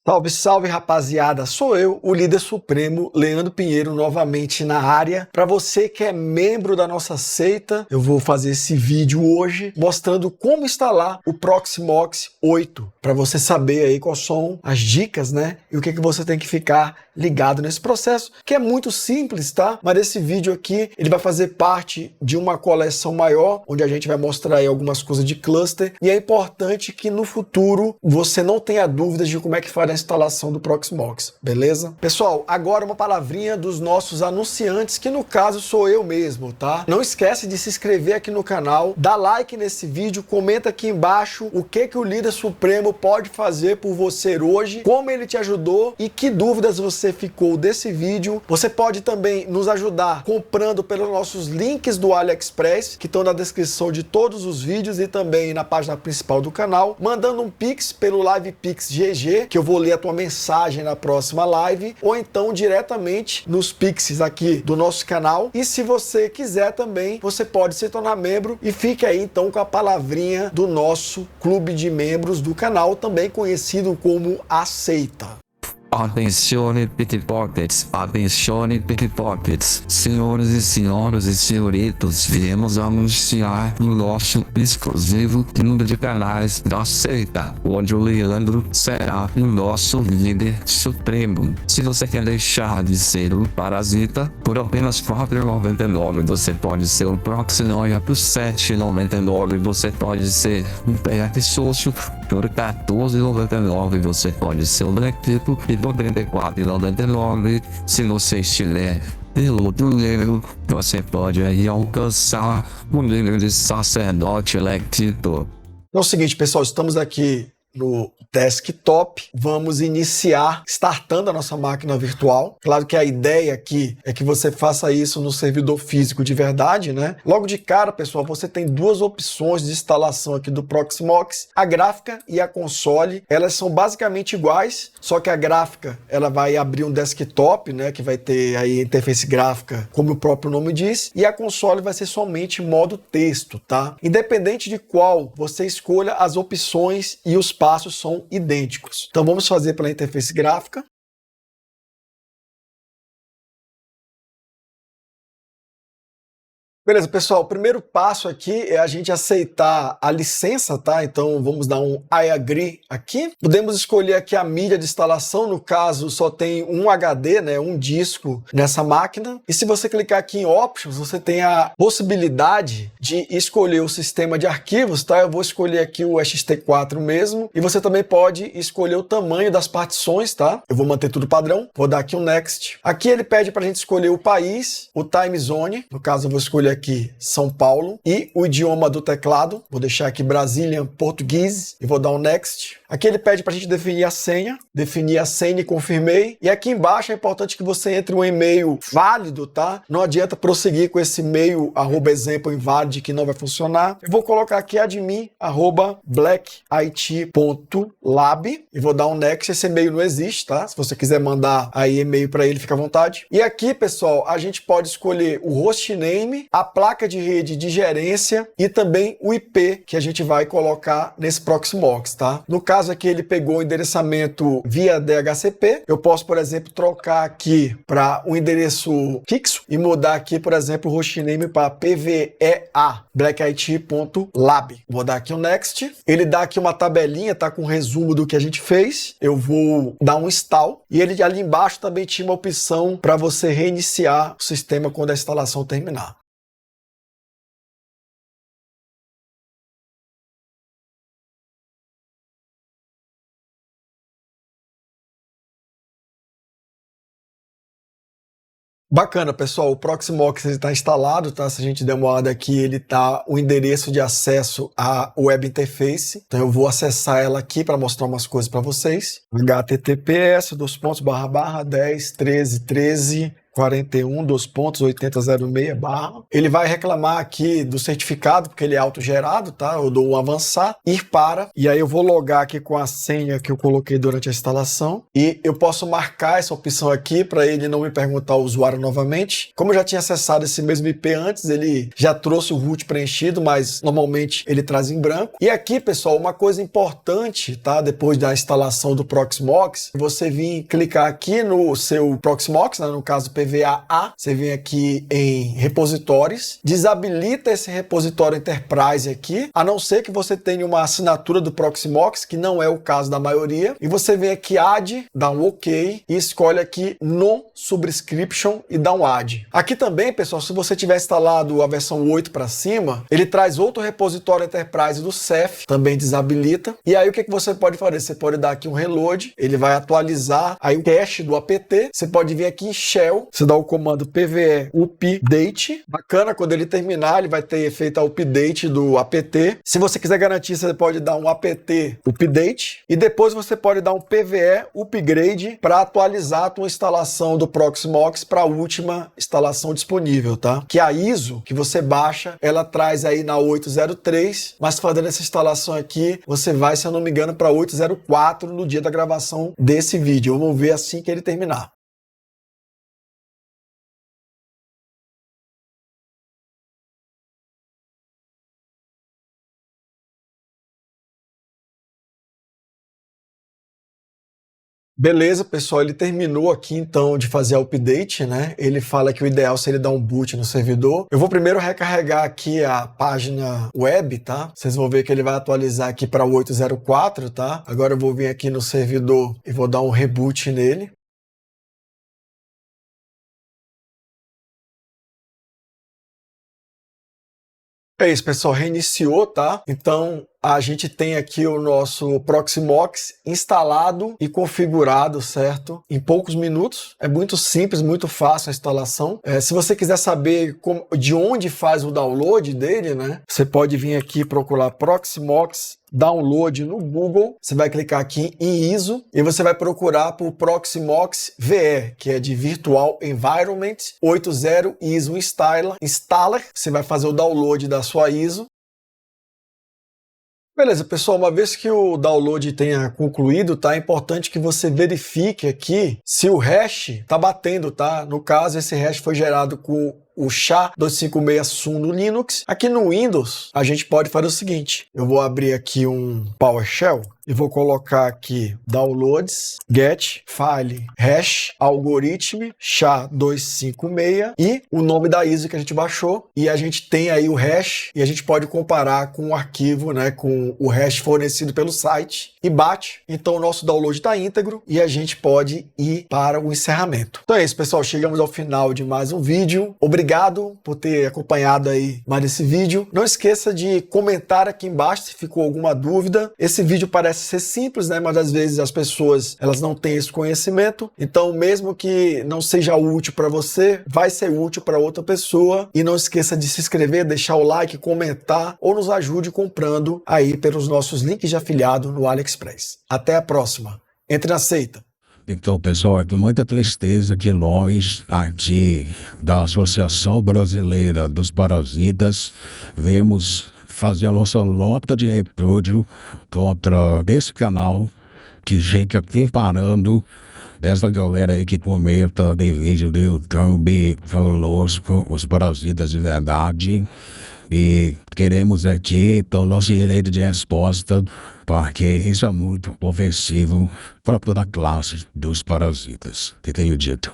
Salve, salve, rapaziada! Sou eu, o líder supremo, Leandro Pinheiro, novamente na área. Para você que é membro da nossa seita, eu vou fazer esse vídeo hoje mostrando como instalar o Proxmox 8, para você saber aí quais são as dicas, né? E o que você tem que ficar ligado nesse processo, que é muito simples, tá? Mas esse vídeo aqui, ele vai fazer parte de uma coleção maior, onde a gente vai mostrar aí algumas coisas de cluster, e é importante que no futuro você não tenha dúvidas de como é que faz a instalação do Proxmox, beleza? Pessoal, agora uma palavrinha dos nossos anunciantes, que no caso sou eu mesmo, tá? Não esquece de se inscrever aqui no canal, dá like nesse vídeo, comenta aqui embaixo o que o líder supremo pode fazer por você hoje, como ele te ajudou e que dúvidas você ficou desse vídeo. Você pode também nos ajudar comprando pelos nossos links do AliExpress, que estão na descrição de todos os vídeos e também na página principal do canal, mandando um Pix pelo LivePix GG, que eu vou ler a tua mensagem na próxima live, ou então diretamente nos Pixes aqui do nosso canal. E se você quiser também, você pode se tornar membro e fique aí então com a palavrinha do nosso clube de membros do canal, também conhecido como A Seita. Atencione pickpockets, atencione pickpockets. Senhores e senhoras e senhoritos, viemos anunciar o nosso exclusivo clube de canais da seita, onde o Leandro será o nosso líder supremo. Se você quer deixar de ser um parasita, por apenas R$ 4,99 você pode ser um Proxnoia, por R$ 7,99 você pode ser um PF Social, por R$ 14,99 você pode ser um Black People, e por R$ 34,99 se você estiver pelo dinheiro, você pode aí alcançar o nível de sacerdote electito. Então é o seguinte, pessoal, estamos aqui no desktop, vamos iniciar startando a nossa máquina virtual. Claro que a ideia aqui é que você faça isso no servidor físico de verdade, né? Logo de cara, pessoal, você tem duas opções de instalação aqui do Proxmox, a gráfica e a console. Elas são basicamente iguais, só que a gráfica, ela vai abrir um desktop, né, que vai ter aí interface gráfica, como o próprio nome diz, e a console vai ser somente modo texto, tá? Independente de qual você escolha, as opções e os passos são idênticos. Então vamos fazer pela interface gráfica. Beleza, pessoal, o primeiro passo aqui é a gente aceitar a licença, tá? Então vamos dar um I agree aqui. Podemos escolher aqui a mídia de instalação, no caso só tem um HD, né, um disco nessa máquina. E se você clicar aqui em Options, você tem a possibilidade de escolher o sistema de arquivos, tá? Eu vou escolher aqui o ext4 mesmo. E você também pode escolher o tamanho das partições, tá? Eu vou manter tudo padrão. Vou dar aqui um Next. Aqui ele pede para a gente escolher o país, o time zone. No caso eu vou escolher aqui São Paulo e o idioma do teclado, vou deixar aqui Brazilian Português e vou dar um Next. Aqui ele pede para a gente definir a senha e confirmei. E aqui embaixo é importante que você entre um e-mail válido, tá? Não adianta prosseguir com esse e-mail @exemplo invalid que não vai funcionar. Eu vou colocar aqui admin@blackit.lab e vou dar um Next. Esse e-mail não existe, tá? Se você quiser mandar aí e-mail para ele, fica à vontade. E aqui, pessoal, a gente pode escolher o hostname, a placa de rede de gerência e também o IP que a gente vai colocar nesse Proxmox, tá? No caso aqui ele pegou o endereçamento via DHCP, eu posso, por exemplo, trocar aqui para um endereço fixo e mudar aqui, por exemplo, o hostname para PVEA, blackit.lab. Vou dar aqui um Next, ele dá aqui uma tabelinha, tá, com um resumo do que a gente fez, eu vou dar um install e ele ali embaixo também tinha uma opção para você reiniciar o sistema quando a instalação terminar. Bacana, pessoal, o Proxmox está instalado, tá? Se a gente der uma olhada aqui, ele tá o endereço de acesso à web interface. Então eu vou acessar ela aqui para mostrar umas coisas para vocês. https://10.13.13 41.2.8006/. Ele vai reclamar aqui do certificado, porque ele é autogerado, tá? Eu dou um avançar, ir para, e aí eu vou logar aqui com a senha que eu coloquei durante a instalação, e eu posso marcar essa opção aqui para ele não me perguntar o usuário novamente. Como eu já tinha acessado esse mesmo IP antes, ele já trouxe o root preenchido, mas normalmente ele traz em branco. E aqui, pessoal, uma coisa importante, tá? Depois da instalação do Proxmox, você vir clicar aqui no seu Proxmox, né? No caso PVA-A, você vem aqui em repositórios, desabilita esse repositório Enterprise aqui, a não ser que você tenha uma assinatura do Proxmox, que não é o caso da maioria, e você vem aqui Add, dá um OK e escolhe aqui No Subscription e dá um Add. Aqui também, pessoal, se você tiver instalado a versão 8 para cima, ele traz outro repositório Enterprise do Ceph, também desabilita, e aí o que você pode fazer? Você pode dar aqui um reload, ele vai atualizar aí o cache do apt, você pode vir aqui em Shell, você dá o comando pve update, bacana, quando ele terminar, ele vai ter feito a update do apt. Se você quiser garantir, você pode dar um apt update, e depois você pode dar um pve upgrade para atualizar a tua instalação do Proxmox para a última instalação disponível, tá? Que a ISO que você baixa, ela traz aí na 803, mas fazendo essa instalação aqui, você vai, se eu não me engano, para 804 no dia da gravação desse vídeo. Vamos ver assim que ele terminar. Beleza, pessoal, ele terminou aqui então de fazer a update, né? Ele fala que o ideal seria dar um boot no servidor. Eu vou primeiro recarregar aqui a página web, tá? Vocês vão ver que ele vai atualizar aqui para 804, tá? Agora eu vou vir aqui no servidor e vou dar um reboot nele. É isso, pessoal, reiniciou, tá? Então, a gente tem aqui o nosso Proxmox instalado e configurado, certo? Em poucos minutos. É muito simples, muito fácil a instalação. Se você quiser saber de onde faz o download dele, né? Você pode vir aqui procurar Proxmox download no Google. Você vai clicar aqui em ISO e você vai procurar por Proxmox VE, que é de Virtual Environment 80 ISO Installer. Você vai fazer o download da sua ISO. Beleza, pessoal, uma vez que o download tenha concluído, tá? É importante que você verifique aqui se o hash tá batendo, tá? No caso, esse hash foi gerado com o SHA-256-SUN no Linux. Aqui no Windows, a gente pode fazer o seguinte. Eu vou abrir aqui um PowerShell e vou colocar aqui downloads, get, file, hash, algoritmo, SHA-256 e o nome da ISO que a gente baixou. E a gente tem aí o hash e a gente pode comparar com o arquivo, né, com o hash fornecido pelo site e bate. Então o nosso download está íntegro e a gente pode ir para o encerramento. Então é isso, pessoal. Chegamos ao final de mais um vídeo. Obrigado por ter acompanhado aí mais esse vídeo. Não esqueça de comentar aqui embaixo se ficou alguma dúvida. Esse vídeo parece ser simples, né? Mas às vezes as pessoas elas não têm esse conhecimento. Então, mesmo que não seja útil para você, vai ser útil para outra pessoa. E não esqueça de se inscrever, deixar o like, comentar ou nos ajude comprando aí pelos nossos links de afiliado no AliExpress. Até a próxima. Entre na seita. Então, pessoal, é com muita tristeza que nós, aqui da Associação Brasileira dos Parasitas, vemos fazer a nossa nota de repúdio contra esse canal que fica preparando essa galera aí que comenta de vídeo do YouTube conosco, os parasitas de verdade. E queremos aqui o nosso direito de resposta, porque isso é muito ofensivo para toda a classe dos parasitas, que tenho dito.